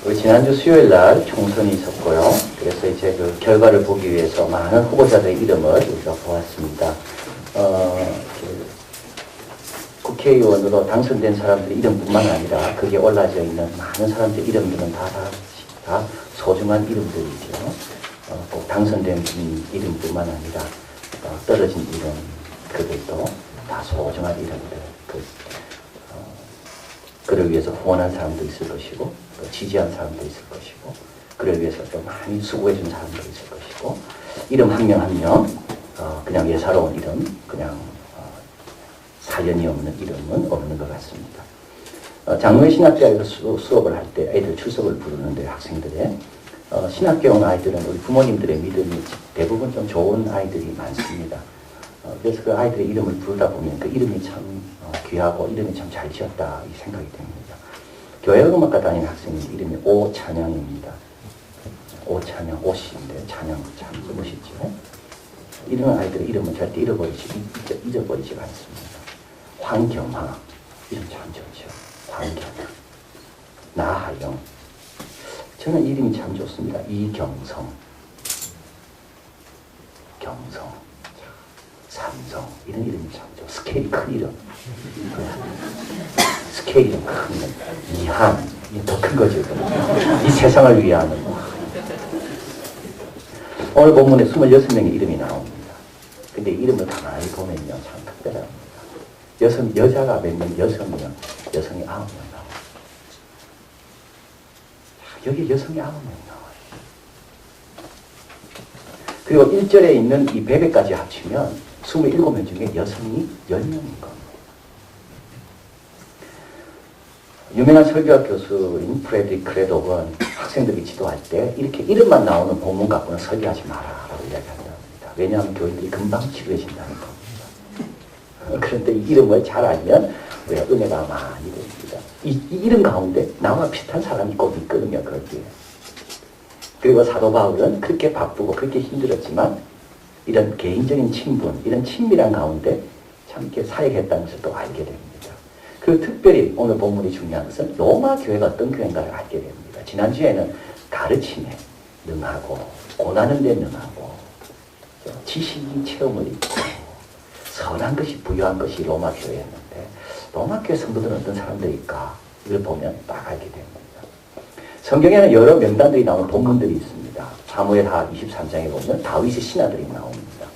우리 지난주 수요일 날 총선이 있었고요. 그래서 이제 그 결과를 보기 위해서 많은 후보자들의 이름을 우리가 보았습니다. 국회의원으로 당선된 사람들의 이름뿐만 아니라 거기에 올라져 있는 많은 사람들의 이름들은 다 소중한 이름들이죠. 꼭 당선된 분 이름뿐만 아니라 떨어진 이름, 그들도 다 소중한 이름들. 그를 위해서 후원한 사람도 있을 것이고, 또 지지한 사람도 있을 것이고, 그를 위해서 또 많이 수고해준 사람도 있을 것이고, 이름 한 명 한 명, 그냥 예사로운 이름, 그냥 사연이 없는 이름은 없는 것 같습니다. 장로회 신학대학에서 수업을 할 때 애들 출석을 부르는데 학생들의 신학교 온 아이들은 우리 부모님들의 믿음이 대부분 좀 좋은 아이들이 많습니다. 그래서 그 아이들의 이름을 부르다 보면 그 이름이 참 귀하고 이름이 참 잘 지었다 이 생각이 됩니다. 교회음악과 다니는 학생의 이름이 오찬양입니다. 오찬양, 오씨인데 찬양 참 멋있죠. 이런 아이들의 이름은 절대 잊어버리지 않습니다. 황경화, 이름 참 좋죠. 황경화. 나하영. 저는 이름이 참 좋습니다. 이경성. 경성. 삼성. 이런 이름이 참 좋죠. 스케일이 큰 이름. 스케일이 큰 이름. 이한. 더 큰 거죠. 이 세상을 위하는. 오늘 본문에 26명의 이름이 나옵니다. 근데 이름을 가만히 보면요. 참 특별합니다. 여자가 몇 명, 6명, 여성이 9명 나와요. 여기 여성이 9명 나와요. 그리고 1절에 있는 이 베베까지 합치면 27명 중에 여성이 10명인 겁니다. 유명한 설교학 교수인 프레드릭 크레독은 학생들이 지도할 때 이렇게 이름만 나오는 본문 갖고는 설교하지 마라라고 이야기한답니다. 왜냐하면 교인들이 금방 지루해진다는 겁니다. 그런데 이 이름을 잘 알면 우리가 은혜가 많이 됩니다. 이 이름 가운데 나와 비슷한 사람이 꼭 있거든요. 그렇게. 그리고 사도 바울은 그렇게 바쁘고 그렇게 힘들었지만 이런 개인적인 친분, 이런 친밀한 가운데 참 이렇게 사역했다는 것을 또 알게 됩니다. 그 특별히 오늘 본문이 중요한 것은 로마 교회가 어떤 교회인가를 알게 됩니다. 지난주에는 가르침에 능하고 고난은 데 능하고 지식이 체험을 있고 선한 것이 부유한 것이 로마 교회였는데 로마 교회 성도들은 어떤 사람들일까? 이걸 보면 딱 알게 됩니다. 성경에는 여러 명단들이 나오는 본문들이 있습니다. 사무엘하 23장에 보면 다윗의 신하들이 나옵니다.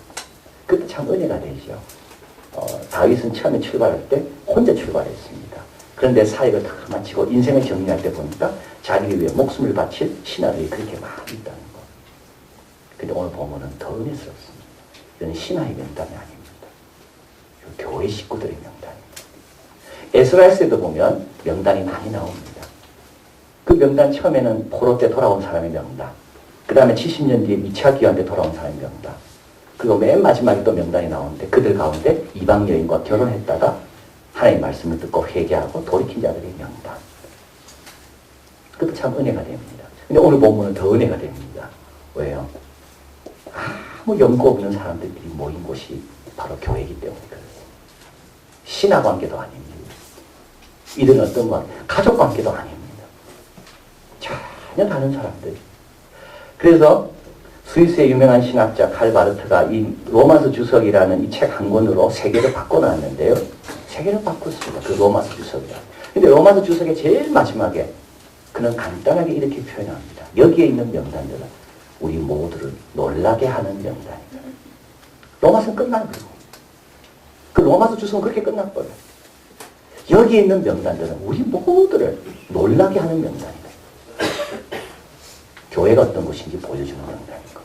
그때 참 은혜가 되죠. 다윗은 처음에 출발할 때 혼자 출발했습니다. 그런데 사역을 다 마치고 인생을 정리할 때 보니까 자기를 위해 목숨을 바칠 신하들이 그렇게 많이 있다는 것. 근데 오늘 보면은 더 은혜스럽습니다. 이건 신하의 명단이 아닙니다. 교회 식구들의 명단입니다. 에스라에서도 보면 명단이 많이 나옵니다. 그 명단 처음에는 포로 때 돌아온 사람의 명단, 그 다음에 70년 뒤에 미차 기한 때 돌아온 사람의 명단, 그리고 맨 마지막에 또 명단이 나오는데 그들 가운데 이방 여인과 결혼했다가 하나님의 말씀을 듣고 회개하고 돌이킨 자들의 명단. 그것도 참 은혜가 됩니다. 근데 오늘 본문은 더 은혜가 됩니다. 왜요? 아무 연고 없는 사람들끼리 모인 곳이 바로 교회이기 때문에 그렇습니다. 신하 관계도 아닙니다. 이런 어떤 관 가족 관계도 아닙니다. 전혀 다른 사람들. 그래서 스위스의 유명한 신학자 칼 바르트가 이 로마서 주석이라는 이 책 한 권으로 세계를 바꿔놨는데요. 세계를 바꿨습니다. 그 로마서 주석이라. 근데 로마서 주석의 제일 마지막에 그는 간단하게 이렇게 표현합니다. 여기에 있는 명단들은 우리 모두를 놀라게 하는 명단이다. 로마서는 끝난 거고. 그 로마서 주석은 그렇게 끝났거든요. 여기에 있는 명단들은 우리 모두를 놀라게 하는 명단이다. 교회가 어떤 것인지 보여주는 명단이고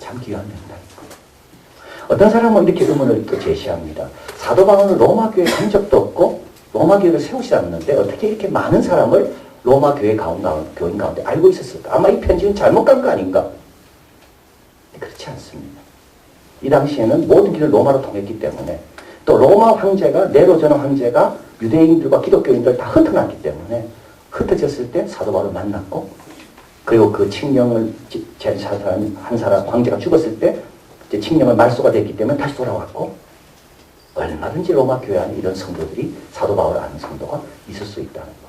참 귀한 명단이고 어떤 사람은 이렇게 의문을 또 제시합니다. 사도 바울은 로마 교회에 간 적도 없고 로마 교회를 세우지 않는데 어떻게 이렇게 많은 사람을 로마 교회 교인 가운데 알고 있었을까? 아마 이 편지는 잘못 간 거 아닌가? 그렇지 않습니다. 이 당시에는 모든 길을 로마로 통했기 때문에 또 로마 황제가 네로 전 황제가 유대인들과 기독교인들 다 흩어놨기 때문에 흩어졌을 때 사도 바울을 만났고 그리고 그 칙령을 한 사람 황제가 죽었을 때 이제 칙령을 말소가 됐기 때문에 다시 돌아왔고 얼마든지 로마 교회 안에 이런 성도들이 사도 바울을 아는 성도가 있을 수 있다는 것.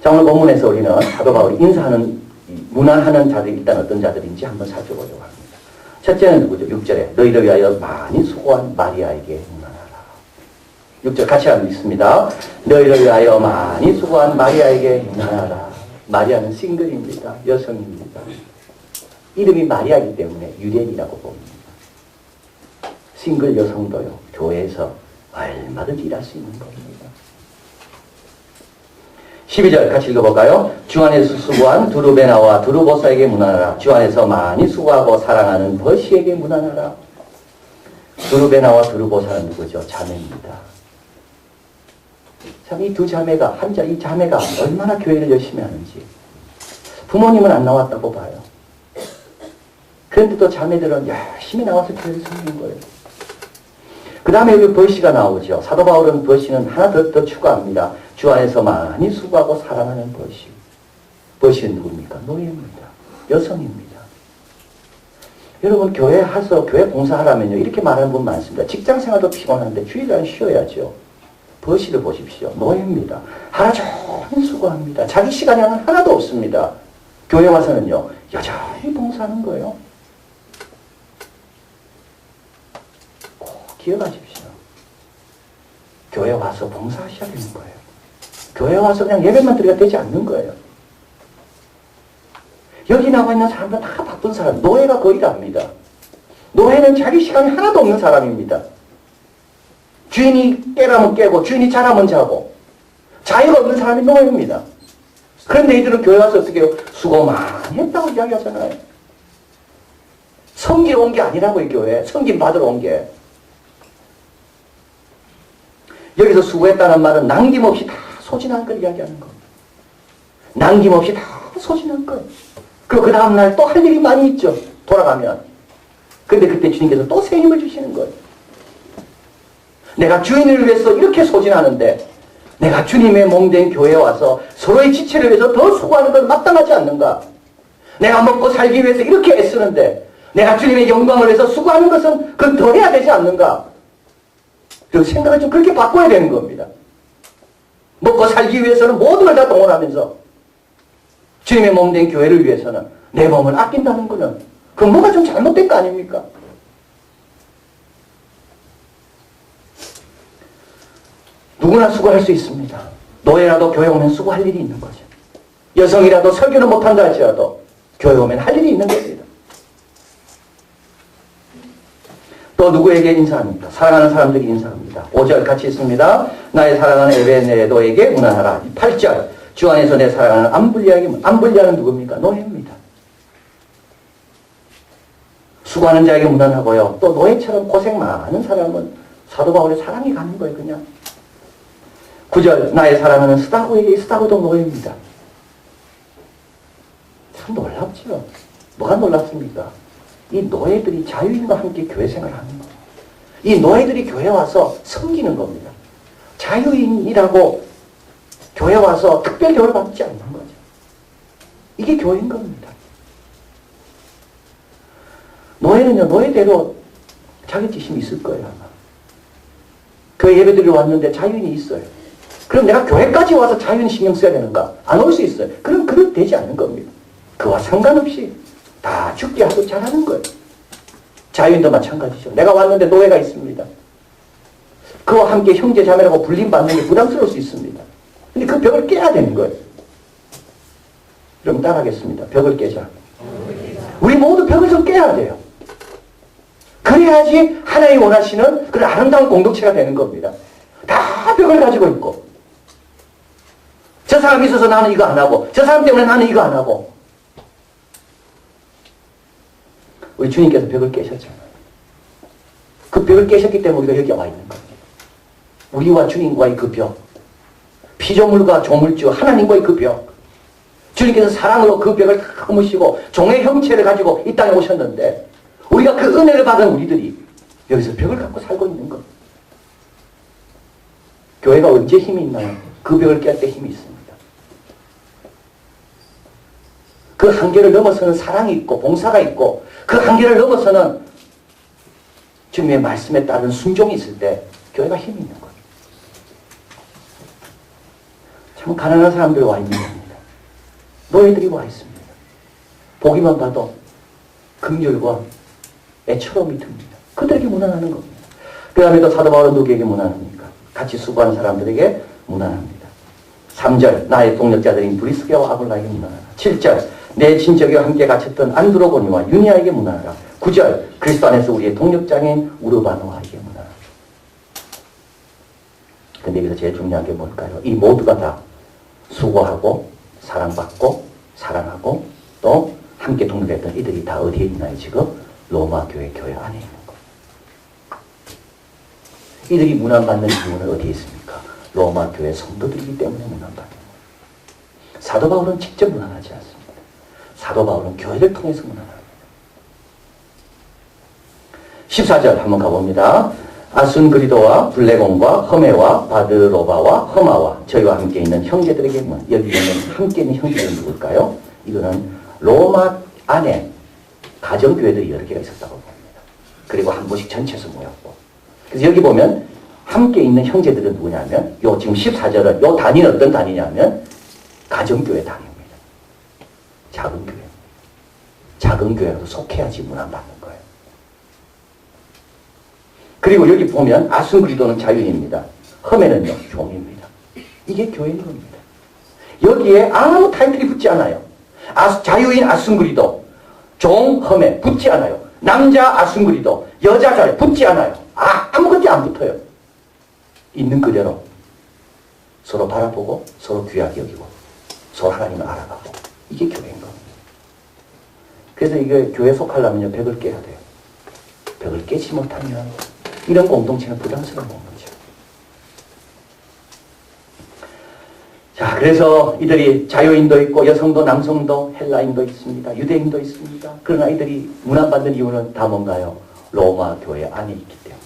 자, 오늘 본문에서 우리는 사도 바울이 인사하는, 문안하는 자들이 일단 어떤 자들인지 한번 살펴보려고 합니다. 첫째는 누구죠? 6절에 너희를 위하여 많이 수고한 마리아에게 문안하라. 6절 같이 한번 읽습니다. 너희를 위하여 많이 수고한 마리아에게 문안하라. 마리아는 싱글입니다. 여성입니다. 이름이 마리아이기 때문에 유대인이라고 봅니다. 싱글 여성도요, 교회에서 얼마든지 일할 수 있는 겁니다. 12절 같이 읽어볼까요? 주 안에서 수고한 두루베나와 두루보사에게 문안하라. 주 안에서 많이 수고하고 사랑하는 버시에게 문안하라. 두루베나와 두루보사는 누구죠? 자매입니다. 참, 이 두 자매가, 이 자매가 얼마나 교회를 열심히 하는지. 부모님은 안 나왔다고 봐요. 그런데도 자매들은 열심히 나와서 교회를 섬기는 거예요. 그 다음에 여기 버시가 나오죠. 사도 바울은 버시는 하나 더 추가합니다. 주 안에서 많이 수고하고 사랑하는 버시. 버시는 누굽니까? 노예입니다. 여성입니다. 여러분, 교회 와서 교회 봉사하라면요, 이렇게 말하는 분 많습니다. 직장 생활도 피곤한데 주일날 쉬어야죠. 버시를 보십시오. 노예입니다. 하루 종일 수고합니다. 자기 시간이 하나도 없습니다. 교회 와서는요, 여전히 봉사하는 거예요. 기억하십시오. 교회 와서 봉사하셔야 되는 거예요. 교회 와서 그냥 예배만 드려야 되지 않는 거예요. 여기 나와 있는 사람들은 다 바쁜 사람, 노예가 거의 답니다. 노예는 자기 시간이 하나도 없는 사람입니다. 주인이 깨라면 깨고 주인이 자라면 자고 자유가 없는 사람이 노예입니다. 그런데 이들은 교회 와서 어떻게 해요? 수고 많이 했다고 이야기하잖아요. 섬기러 온 게 아니라고 이 교회. 섬김 받으러 온 게. 여기서 수고했다는 말은 남김없이 다 소진한 걸 이야기하는 겁니다. 남김없이 다 소진한 거예요. 그리고 그 다음날 또 할 일이 많이 있죠. 돌아가면. 근데 그때 주님께서 또 새 힘을 주시는 거예요. 내가 주인을 위해서 이렇게 소진하는데 내가 주님의 몸된 교회에 와서 서로의 지체를 위해서 더 수고하는 건 마땅하지 않는가? 내가 먹고 살기 위해서 이렇게 애쓰는데 내가 주님의 영광을 위해서 수고하는 것은 그건 더 해야 되지 않는가? 그 생각을 좀 그렇게 바꿔야 되는 겁니다. 먹고 살기 위해서는 모든 걸 다 동원하면서 주님의 몸된 교회를 위해서는 내 몸을 아낀다는 거는 그건 뭐가 좀 잘못된 거 아닙니까? 누구나 수고할 수 있습니다. 노예라도 교회 오면 수고할 일이 있는 거죠. 여성이라도 설교는 못한다 할지라도 교회 오면 할 일이 있는 겁니다. 또 누구에게 인사합니까? 사랑하는 사람들에게 인사합니다. 5절 같이 있습니다. 나의 사랑하는 에베네도에게 문안하라. 8절 주 안에서 내 사랑하는 암블리아에게 암블리아는 누굽니까? 노예입니다. 수고하는 자에게 문안하고요. 또 노예처럼 고생 많은 사람은 사도 바울의 사랑이 가는 거예요. 그냥. 9절 나의 사랑하는 스다고에게 스다고도 노예입니다. 참 놀랍죠. 뭐가 놀랍습니까? 이 노예들이 자유인과 함께 교회 생활을 하는 거예요. 이 노예들이 교회 와서 섬기는 겁니다. 자유인이라고 교회 와서 특별 교육을 받지 않는 거죠. 이게 교회인 겁니다. 노예는요, 노예대로 자격지심이 있을 거예요, 아마. 교회 예배드리러 왔는데 자유인이 있어요. 그럼 내가 교회까지 와서 자유인 신경 써야 되는가? 안 올 수 있어요. 그럼 그렇게 되지 않는 겁니다. 그와 상관없이 다 죽게 하고 잘하는 거예요. 자유인도 마찬가지죠. 내가 왔는데 노예가 있습니다. 그와 함께 형제 자매라고 불림받는 게 부담스러울 수 있습니다. 근데 그 벽을 깨야 되는 거예요. 그럼 따라하겠습니다. 벽을 깨자. 우리 모두 벽을 좀 깨야 돼요. 그래야지 하나님 원하시는 그런 아름다운 공동체가 되는 겁니다. 다 벽을 가지고 있고 저 사람이 있어서 나는 이거 안 하고 저 사람 때문에 나는 이거 안 하고 우리 주님께서 벽을 깨셨잖아요. 그 벽을 깨셨기 때문에 우리가 여기 와 있는 겁니다. 우리와 주님과의 그 벽, 피조물과 조물주 하나님과의 그 벽, 주님께서 사랑으로 그 벽을 다 허무시고 종의 형체를 가지고 이 땅에 오셨는데 우리가 그 은혜를 받은 우리들이 여기서 벽을 갖고 살고 있는 것. 교회가 언제 힘이 있나요? 그 벽을 깰 때 힘이 있습니다. 그 한계를 넘어서는 사랑이 있고 봉사가 있고 그 한계를 넘어서는 주님의 말씀에 따른 순종이 있을 때 교회가 힘이 있는 거예요. 참 가난한 사람들 와 있는 겁니다. 노예들이 와 있습니다. 보기만 봐도 긍휼과 애처로움이 듭니다. 그들에게 문안하는 겁니다. 그 다음에 또 사도 바울은 누구에게 문안합니까? 같이 수고하는 사람들에게 문안합니다. 3절 나의 동력자들인 브리스게와 아굴라에게 문안하라. 7절 내 친척이와 함께 갇혔던 안드로고니와 유니아에게 문안하라. 9절 그리스도 안에서 우리의 동력장인 우르바노아에게 문안하라. 근데 여기서 제일 중요한 게 뭘까요? 이 모두가 다 수고하고 사랑받고 사랑하고 또 함께 동력했던 이들이 다 어디에 있나요? 지금 로마 교회 안에 있는 거예요. 이들이 문안받는 이유는 어디에 있습니까? 로마 교회 성도들이기 때문에 문안받는 거예요. 사도 바울은 직접 문안하지 않습니다. 사도 바울은 교회를 통해서 문안합니다. 14절 한번 가봅니다. 아순그리도와 블레곤과 허메와 바드로바와 허마와 저희와 함께 있는 형제들에게 여기 있는 함께 있는 형제들은 누굴까요? 이거는 로마 안에 가정교회들이 여러 개가 있었다고 봅니다. 그리고 한 번씩 전체에서 모였고. 그래서 여기 보면 함께 있는 형제들은 누구냐면 요 지금 14절은 요 단위는 어떤 단위냐면 가정교회 단위입니다. 작은 교회. 작은 교회로 속해야지 문안받는 거예요. 그리고 여기 보면 아순그리도는 자유인입니다. 험에는요 종입니다. 이게 교회인 겁니다. 여기에 아무 타이틀이 붙지 않아요. 자유인 아순그리도, 종 험에 붙지 않아요. 남자 아순그리도, 여자 자유 붙지 않아요. 아무것도 안 붙어요. 있는 그대로 서로 바라보고 서로 귀하게 여기고 서로 하나님을 알아가고 이게 교회인 겁니다. 그래서 이게 교회 속하려면요 벽을 깨야 돼요. 벽을 깨지 못하면 이런 공동체는 부담스러운 거죠. 자, 그래서 이들이 자유인도 있고 여성도 남성도 헬라인도 있습니다. 유대인도 있습니다. 그러나 이들이 문안받는 이유는 다 뭔가요? 로마 교회 안에 있기 때문에.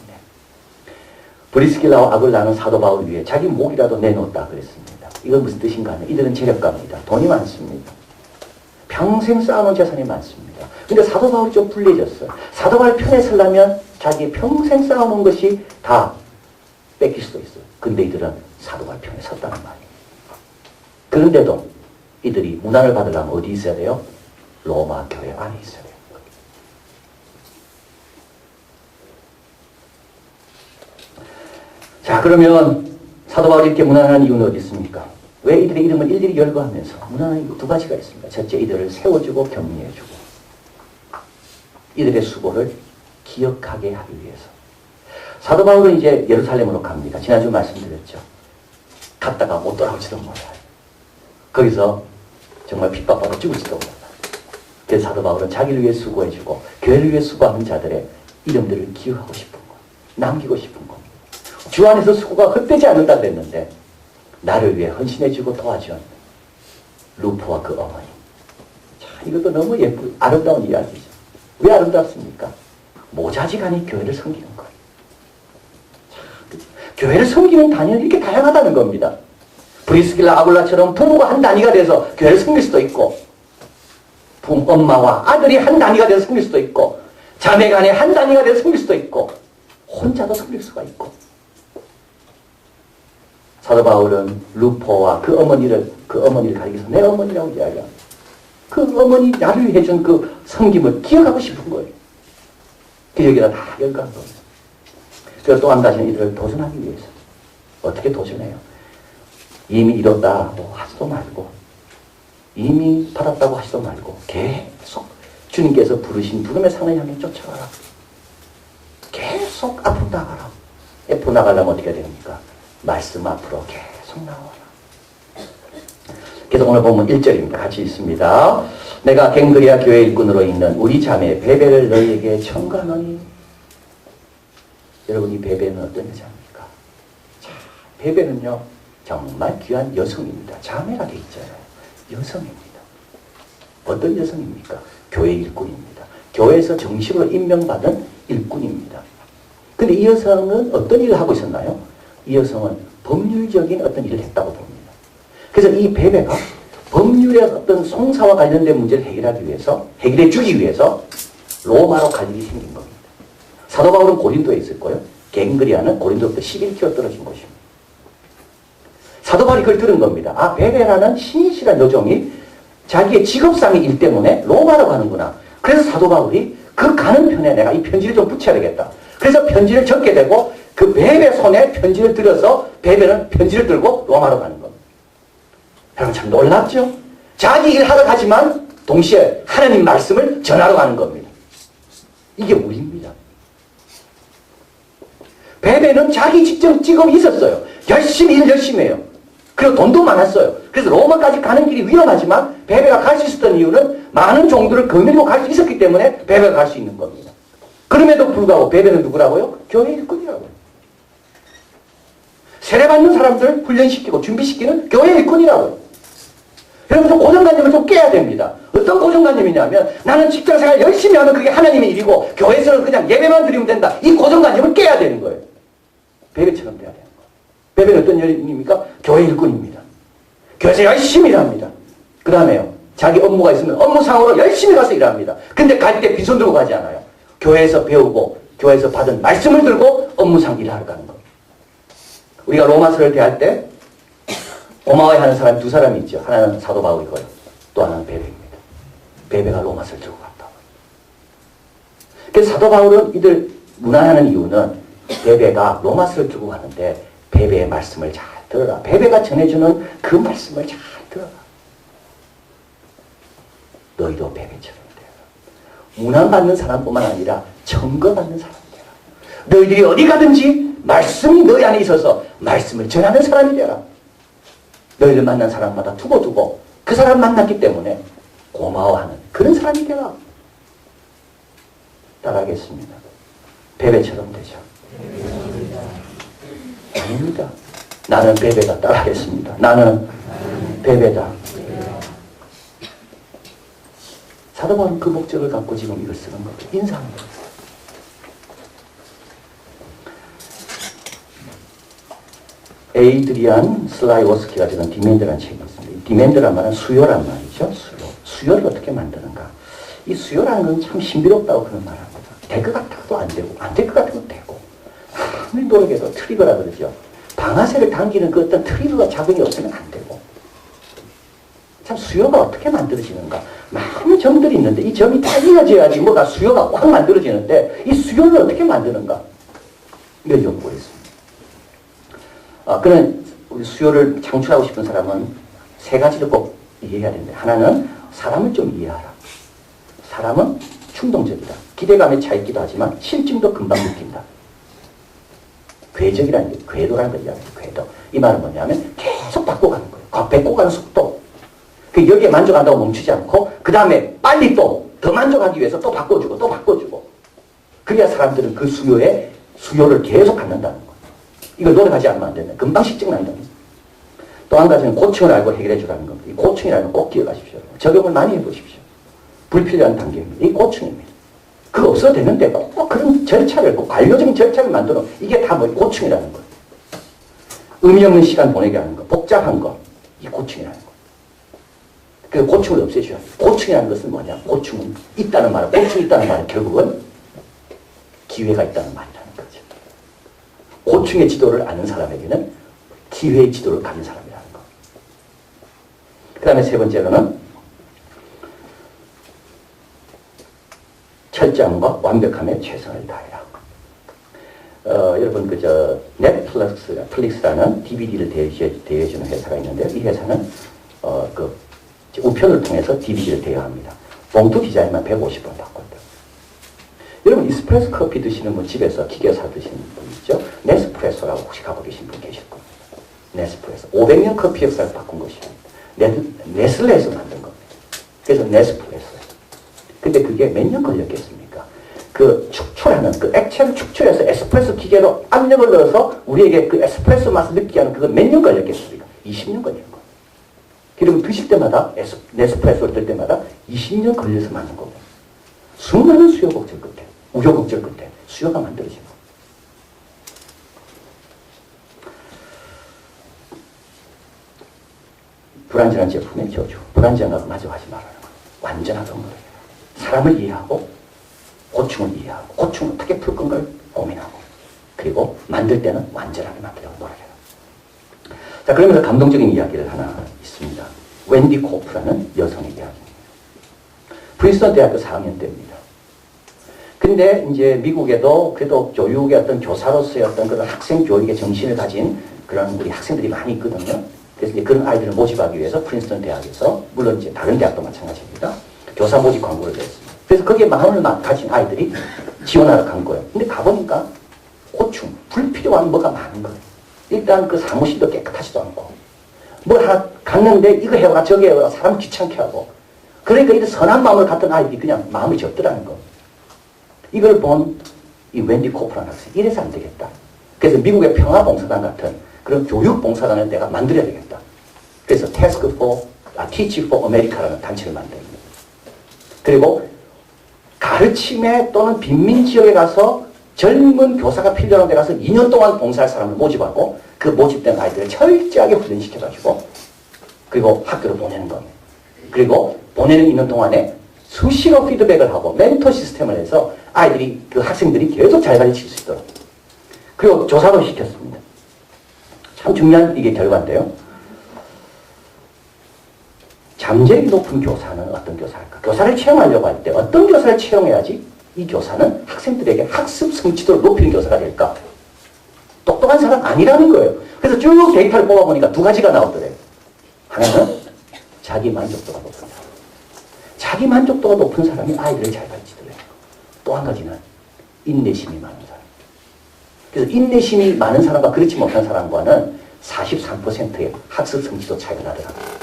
브리스길라와 아굴라는 사도 바울 위에 자기 목이라도 내놓았다 그랬습니다. 이건 무슨 뜻인가 하면 이들은 재력가입니다. 돈이 많습니다. 평생 쌓아놓은 재산이 많습니다. 근데 사도 바울이 좀 불리해졌어요. 사도 바울 편에 서려면 자기 평생 쌓아놓은 것이 다 뺏길 수도 있어요. 근데 이들은 사도 바울 편에 섰다는 말이에요. 그런데도 이들이 문안을 받으려면 어디 있어야 돼요? 로마 교회 안에 있어야 돼요. 자, 그러면 사도 바울이 이렇게 문안하는 이유는 어디 있습니까? 왜 이들의 이름을 일일이 열거하면서 문안하는 이유 두 가지가 있습니다. 첫째, 이들을 세워주고 격려해주고 이들의 수고를 기억하게 하기 위해서. 사도 바울은 이제 예루살렘으로 갑니다. 지난주 말씀드렸죠. 갔다가 못 돌아오지도 몰라요. 거기서 정말 핍박받아 죽을지도 몰라요. 그래서 사도 바울은 자기를 위해 수고해주고 교회를 위해 수고하는 자들의 이름들을 기억하고 싶은 거, 남기고 싶은 거. 주 안에서 수고가 헛되지 않는다 그랬는데 나를 위해 헌신해주고 도와준 루포와 그 어머니. 자, 이것도 너무 예쁜 아름다운 이야기죠. 왜 아름답습니까? 모자지간이 교회를 섬기는 거예요. 자, 교회를 섬기는 단위는 이렇게 다양하다는 겁니다. 브리스길라 아굴라처럼 부부가 한 단위가 돼서 교회를 섬길 수도 있고 엄마와 아들이 한 단위가 돼서 섬길 수도 있고 자매간에 한 단위가 돼서 섬길 수도 있고 혼자도 섬길 수가 있고. 사도 바울은 루포와 그 어머니를 가리켜서 내 어머니라고 이야기합니다. 그 어머니 나를 위해 준 그 섬김을 기억하고 싶은 거예요. 그 여기다 다 열거한 겁니다. 그래서 또 한 가지는 이들을 도전하기 위해서. 어떻게 도전해요? 이미 이뤘다고 하지도 말고 이미 받았다고 하지도 말고 계속 주님께서 부르신 부름의 상을 향해 쫓아가라. 계속 앞으로 나가라. 앞으로 나가려면 어떻게 됩니까? 말씀 앞으로 계속 나와라. 그래서 오늘 본문 1절입니다. 같이 있습니다. 내가 갱그리아 교회 일꾼으로 있는 우리 자매 베베를 너희에게 청가하노니. 여러분, 이 베베는 어떤 여자입니까? 자, 베베는요 정말 귀한 여성입니다. 자매가 돼 있잖아요. 여성입니다. 어떤 여성입니까? 교회 일꾼입니다. 교회에서 정식으로 임명받은 일꾼입니다. 근데 이 여성은 어떤 일을 하고 있었나요? 이 여성은 법률적인 어떤 일을 했다고 봅니다. 그래서 이 베베가 법률의 어떤 송사와 관련된 문제를 해결해 주기 위해서 로마로 갈 일이 생긴 겁니다. 사도 바울은 고린도에 있을 거예요. 갱그리아는 고린도부터 11km 떨어진 곳입니다. 사도 바울이 그걸 들은 겁니다. 베베라는 신실한 여종이 자기의 직업상의 일 때문에 로마로 가는구나. 그래서 사도 바울이 그 가는 편에 내가 이 편지를 좀 붙여야 되겠다. 그래서 편지를 적게 되고 그 베베 손에 편지를 들어서 베베는 편지를 들고 로마로 가는 겁니다. 여러분 참 놀랍죠? 자기 일하러 가지만 동시에 하나님 말씀을 전하러 가는 겁니다. 이게 우리입니다. 베베는 자기 직업이 있었어요. 일 열심히 해요. 그리고 돈도 많았어요. 그래서 로마까지 가는 길이 위험하지만 베베가 갈 수 있었던 이유는 많은 종들을 거느리고 갈 수 있었기 때문에 베베가 갈 수 있는 겁니다. 그럼에도 불구하고 베베는 누구라고요? 교회 일꾼이라고요. 세례받는 사람들 훈련시키고 준비시키는 교회 일꾼이라고요. 여러분 고정관념을 좀 깨야 됩니다. 어떤 고정관념이냐면 나는 직장생활 열심히 하면 그게 하나님의 일이고 교회에서는 그냥 예배만 드리면 된다. 이 고정관념을 깨야 되는 거예요. 베베처럼 돼야 되는 거예요. 베베는 어떤 일입니까? 교회 일꾼입니다. 교회에서 열심히 일합니다. 그 다음에요. 자기 업무가 있으면 업무상으로 열심히 가서 일합니다. 근데 갈 때 빈손 들고 가지 않아요. 교회에서 배우고 교회에서 받은 말씀을 들고 업무상 일을 하러 가는 겁니다. 우리가 로마서를 대할 때 고마워하는 사람이 두 사람이 있죠. 하나는 사도 바울이고요. 또 하나는 베베입니다. 베베가 로마서를 들고 갔다. 그래서 사도 바울은 이들 무난하는 이유는 베베가 로마서를 들고 가는데 베베의 말씀을 잘 들어라. 베베가 전해주는 그 말씀을 잘 들어라. 너희도 베베처럼 되라. 문안받는 사람뿐만 아니라 청거받는 사람이 되라. 너희들이 어디 가든지 말씀이 너희 안에 있어서 말씀을 전하는 사람이 되라. 너희를 만난 사람마다 두고두고 그 사람 만났기 때문에 고마워하는 그런 사람이 되라. 따라하겠습니다. 베베처럼 되죠. 아닙니다. 나는 베베다. 따라하겠습니다. 나는 베베다. 사도 바울은 그 목적을 갖고 지금 이걸 쓰는 거예요. 인사합니다. 에이드리안 슬라이워스키가 지은 디맨드라는 책이 있습니다. 디맨드란 말은 수요란 말이죠. 수요를 어떻게 만드는가. 이 수요라는 건 참 신비롭다고 그런 말을 합니다. 될 것 같아도 안 되고 안 될 것 같아도 되고 아무리 노력해도 트리거라 그러죠. 방아쇠를 당기는 그 어떤 트리거가 작용이 없으면 안 되고 참 수요가 어떻게 만들어지는가. 많은 점들이 있는데 이 점이 딱 이어져야지 뭐가 수요가 꽉 만들어지는데 이 수요를 어떻게 만드는가. 이걸 연구했습니다. 그런 우리 수요를 창출하고 싶은 사람은 세 가지를 꼭 이해해야 된다. 하나는 사람을 좀 이해하라. 사람은 충동적이다. 기대감에 차 있기도 하지만 실증도 금방 느낀다. 궤적이라는 게 궤도라는 걸 이야기해요. 궤도. 이 말은 뭐냐면 계속 바꿔가는 거예요. 뱉고가는 속도. 여기에 만족한다고 멈추지 않고 그 다음에 빨리 또 더 만족하기 위해서 또 바꿔주고 또 바꿔주고. 그래야 사람들은 그 수요를 계속 갖는다는 거예요. 이걸 노력하지 않으면 안 되네. 금방 식증 난다. 또 한 가지는 고충을 알고 해결해 주라는 겁니다. 이 고충이라는 걸 꼭 기억하십시오. 적용을 많이 해보십시오. 불필요한 단계입니다. 이 고충입니다. 그거 없어도 되는데 꼭 그런 절차를, 꼭 관료적인 절차를 만들어. 이게 다 고충이라는 거예요. 의미 없는 시간 보내게 하는 거, 복잡한 거. 이 고충이라는 거. 그 고충을 없애줘야 돼요. 고충이라는 것은 뭐냐? 고충은 있다는 말, 고충이 있다는 말은 결국은 기회가 있다는 말이라는 거죠. 고충의 지도를 아는 사람에게는 기회의 지도를 가진 사람이라는 거. 그 다음에 세 번째로는 철저함과 완벽함에 최선을 다해라. 여러분 넷플릭스라는 DVD를 대여해주는 회사가 있는데요. 이 회사는 우편을 통해서 DVD를 대여합니다. 봉투 디자인만 150원 받거든요. 여러분 이스프레소 커피 드시는 분 집에서 기계사 드시는 분 있죠? 네스프레소라고 혹시 가보고 계신 분 계실 겁니다. 네스프레소. 500년 커피 역사를 바꾼 것입니다. 네슬레에서 만든 겁니다. 그래서 네스프레소예요. 근데 그게 몇 년 걸렸겠습니까? 그 축출하는, 그 액체를 축출해서 에스프레소 기계로 압력을 넣어서 우리에게 그 에스프레소 맛을 느끼게 하는 그거 몇 년 걸렸겠습니까? 20년 걸린 거예요. 그리고 드실 때마다, 네스프레소를 들 때마다 20년 걸려서 만든 겁니다. 수많은 수요곡절 끝에, 우여곡절 끝에 수요가 만들어진 겁니다. 불완전한 제품의 저주, 불완전한 걸 마저 하지 말라는 거예요. 완전하던 거예요. 사람을 이해하고 고충을 이해하고 고충을 어떻게 풀 건가를 고민하고 그리고 만들 때는 완전하게 만들려고 노력해요. 자, 그러면서 감동적인 이야기를 하나 있습니다. 웬디 코프라는 여성의 이야기입니다. 프린스턴 대학교 4학년 때입니다. 근데 이제 미국에도 그래도 교육의 어떤 교사로서의 어떤 그런 학생 교육의 정신을 가진 그런 우리 학생들이 많이 있거든요. 그래서 이제 그런 아이들을 모집하기 위해서 프린스턴 대학에서, 물론 이제 다른 대학도 마찬가지입니다. 교사 모집 광고를 냈습니다. 그래서 거기에 마음을 가진 아이들이 지원하러 간 거예요. 근데 가보니까 고충, 불필요한 뭐가 많은 거예요. 일단 그 사무실도 깨끗하지도 않고, 뭘 하나 갔는데 이거 해와 저거 해와 사람 귀찮게 하고, 그러니까 이런 선한 마음을 갖던 아이들이 그냥 마음이 접더라는 거. 이걸 본 이 웬디 코프라는 학생, 이래서 안 되겠다. 그래서 미국의 평화봉사단 같은 그런 교육봉사단을 내가 만들어야 되겠다. 그래서 Teach for America라는 단체를 만듭니다. 그리고 가르침에 또는 빈민 지역에 가서 젊은 교사가 필요한 데 가서 2년 동안 봉사할 사람을 모집하고 그 모집된 아이들을 철저하게 훈련시켜가지고 그리고 학교로 보내는 겁니다. 그리고 보내는 2년 동안에 수시로 피드백을 하고 멘토 시스템을 해서 아이들이, 그 학생들이 계속 잘 가르칠 수 있도록. 그리고 조사도 시켰습니다. 참 중요한 이게 결과인데요. 잠재력이 높은 교사는 어떤 교사일까? 교사를 채용하려고 할 때 어떤 교사를 채용해야지 이 교사는 학생들에게 학습 성취도를 높이는 교사가 될까? 똑똑한 사람 아니라는 거예요. 그래서 쭉 데이터를 뽑아보니까 두 가지가 나오더래요. 하나는 자기 만족도가 높은 사람. 자기 만족도가 높은 사람이 아이들을 잘 가르치더래요. 또 한 가지는 인내심이 많은 사람. 그래서 인내심이 많은 사람과 그렇지 못한 사람과는 43%의 학습 성취도 차이가 나더라고요.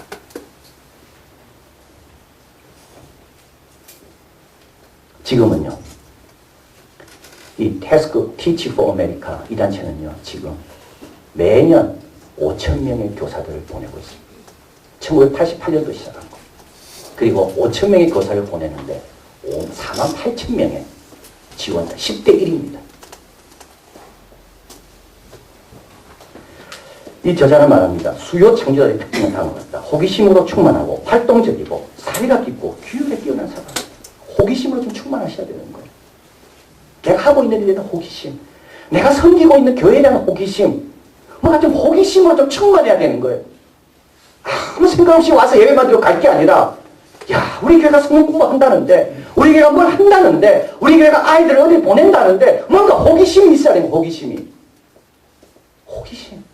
지금은요, 이 Teach for America 이 단체는요, 지금 매년 5,000명의 교사들을 보내고 있습니다. 1988년도 시작한 거. 그리고 5,000명의 교사를 보내는데 48,000명의 지원자, 10대 1입니다. 이 저자는 말합니다. 수요 창조자의 특징은 다음과 같다. 호기심으로 충만하고 활동적이고 사회가 깊고 교육에 뛰어난 사람. 호기심으로 좀 충만하셔야 되는 거예요. 내가 하고 있는 일에 대한 호기심, 내가 섬기고 있는 교회에 대한 호기심, 뭔가 좀 호기심으로 좀 충만해야 되는 거예요. 아무 생각 없이 와서 예배만 드리고 갈 게 아니라, 야, 우리 교회가 성경 공부한다는데, 우리 교회가 뭘 한다는데, 우리 교회가 아이들을 어디 보낸다는데, 뭔가 호기심이 있어야 되는 거예요, 호기심이. 호기심.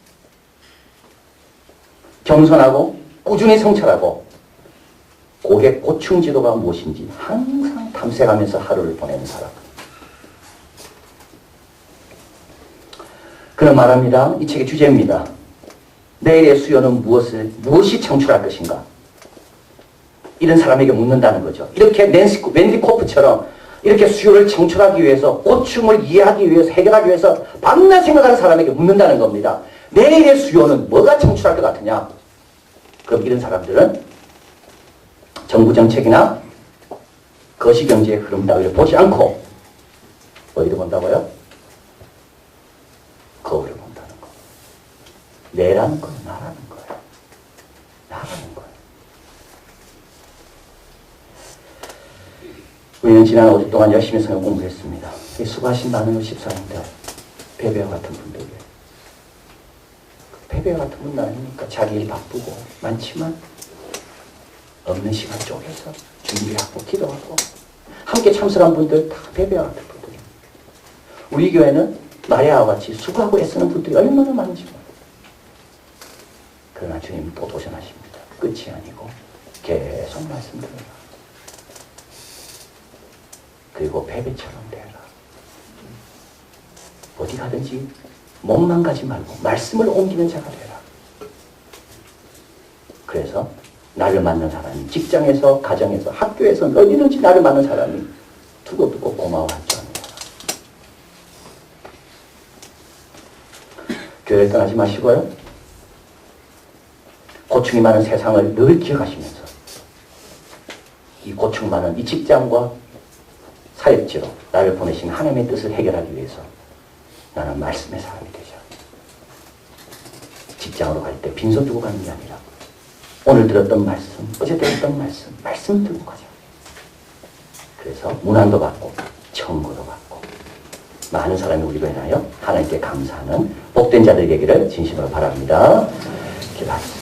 겸손하고, 꾸준히 성찰하고, 고객 고충 지도가 무엇인지 항상 탐색하면서 하루를 보내는 사람. 그는 말합니다. 이 책의 주제입니다. 내일의 수요는 무엇이 창출할 것인가? 이런 사람에게 묻는다는 거죠. 이렇게 웬디 코프처럼 이렇게 수요를 창출하기 위해서, 고충을 이해하기 위해서, 해결하기 위해서 밤낮 생각하는 사람에게 묻는다는 겁니다. 내일의 수요는 뭐가 창출할 것 같으냐? 그럼 이런 사람들은 정부 정책이나 거시경제의 흐름 따위를 보지 않고 어디를 본다고요? 거울을 본다는 거. 내라는 건 나라는 거예요. 나라는 거예요. 우리는 지난 5주 동안 열심히 성경 공부했습니다. 수고하신 많은 집사님들, 베베와 같은 분들에게. 베베와 같은 분은 아니니까 자기 일 바쁘고 많지만 없는 시간 쪼개서 준비하고 기도하고 함께 참석한 분들 다 베베와 같은 분들입니다. 우리 교회는 마리아와 같이 수고하고 애쓰는 분들이 얼마나 많은지 몰라요. 그러나 주님 또 도전하십니다. 끝이 아니고 계속 말씀드려라. 그리고 베베처럼 되라. 어디 가든지 몸만 가지 말고 말씀을 옮기는 자가 되라. 그래서 나를 만난 사람이 직장에서, 가정에서, 학교에서 어디든지 나를 만난 사람이 두고두고 고마워할 줄 압니다. 교회를 떠나지 마시고요. 고충이 많은 세상을 늘 기억하시면서 이 고충 많은 이 직장과 사역지로 나를 보내신 하나님의 뜻을 해결하기 위해서 나는 말씀의 사람이 되자. 직장으로 갈 때 빈손 두고 가는 게 아니라 오늘 들었던 말씀, 어제 들었던 말씀 들고 가자. 그래서 문안도 받고 청구도 받고 많은 사람이 우리로 인하여 하나님께 감사하는 복된 자들 되기를 진심으로 바랍니다. 기도하겠습니다.